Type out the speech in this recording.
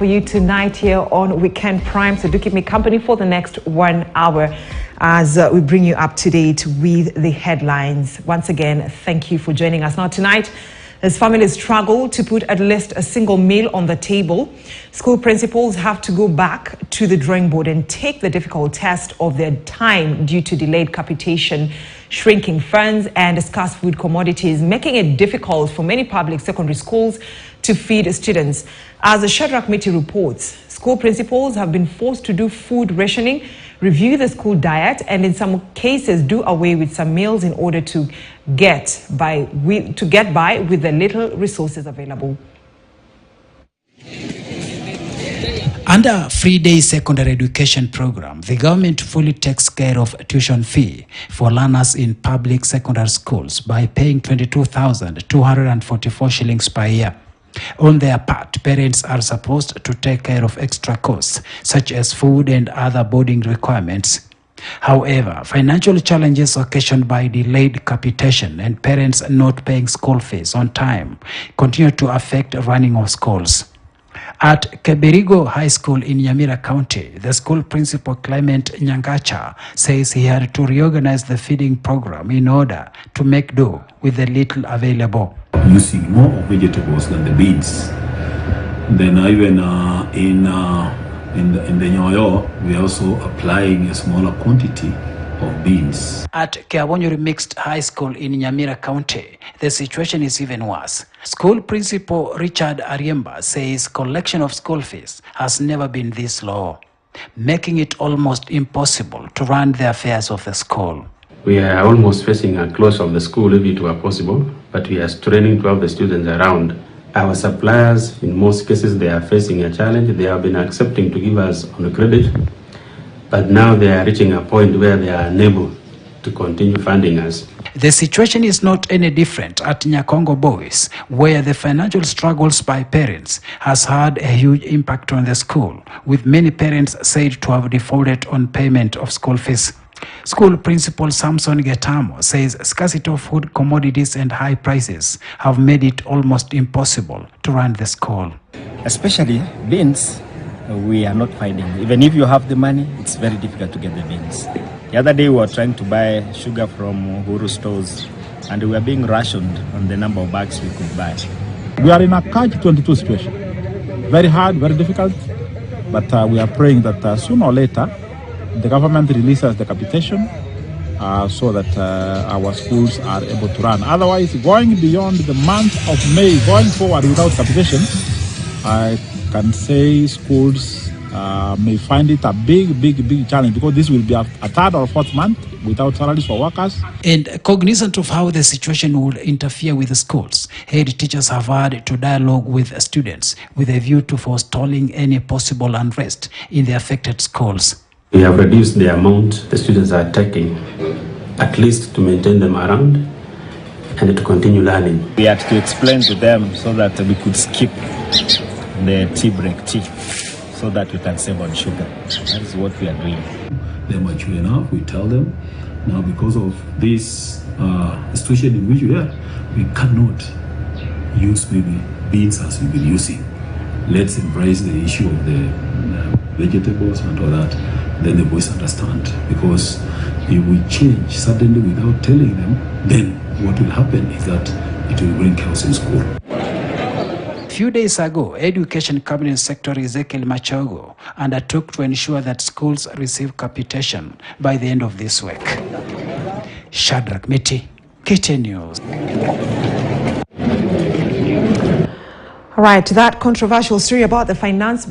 For you tonight here on Weekend Prime, so do keep me company for the next 1 hour as we bring you up to date with the headlines. Once again, thank you for joining us. Now tonight, as families struggle to put at least a single meal on the table, school principals have to go back to the drawing board and take the difficult test of their time due to delayed capitation, shrinking funds and scarce food commodities, making it difficult for many public secondary schools to feed students. As the Shadrach Committee reports, school principals have been forced to do food rationing, review the school diet, and in some cases do away with some meals in order to get by with the little resources available. Under Free Day Secondary Education Program, the government fully takes care of tuition fee for learners in public secondary schools by paying 22,244 shillings per year. On their part, parents are supposed to take care of extra costs, such as food and other boarding requirements. However, financial challenges occasioned by delayed capitation and parents not paying school fees on time continue to affect running of schools. At Keberigo High School in Nyamira County, the school principal Clement Nyangacha says he had to reorganize the feeding program in order to make do with the little available. Using more of vegetables than the beans. Then even in the Nyoyo, we are also applying a smaller quantity of beans. At Kiabonyori Mixed High School in Nyamira County, the situation is even worse. School principal Richard Ariemba says collection of school fees has never been this low, making it almost impossible to run the affairs of the school. We are almost facing a close of the school if it were possible, but we are straining to have the students around. Our suppliers, in most cases, they are facing a challenge. They have been accepting to give us on a credit, but now they are reaching a point where they are unable to continue funding us. The situation is not any different at Nyakongo Boys, where the financial struggles by parents has had a huge impact on the school, with many parents said to have defaulted on payment of school fees. School principal Samson Getamo says scarcity of food commodities and high prices have made it almost impossible to run the school. Especially beans, we are not finding. Even if you have the money, it's very difficult to get the beans. The other day we were trying to buy sugar from Huru stores and we were being rationed on the number of bags we could buy. We are in a catch-22 situation. Very hard, very difficult, but we are praying that sooner or later the government releases the capitation so that our schools are able to run. Otherwise, going beyond the month of May, going forward without capitation, I can say schools may find it a big challenge, because this will be a third or fourth month without salaries for workers. And cognizant of how the situation will interfere with the schools, head teachers have had to dialogue with students with a view to forestalling any possible unrest in the affected schools. We have reduced the amount the students are taking, at least to maintain them around and to continue learning. We had to explain to them so that we could skip the tea break so that we can save on sugar. That is what we are doing. They're mature enough, we tell them, now because of this situation in which we are, we cannot use maybe beans as we've been using. Let's embrace the issue of the vegetables and all that. Then the boys understand, because if we change suddenly without telling them, then what will happen is that it will bring chaos in school. A few days ago, Education Cabinet Secretary Ezekiel Machogo undertook to ensure that schools receive capitation by the end of this week. Shadrach Committee, KTN News. All right, that controversial story about the finance bill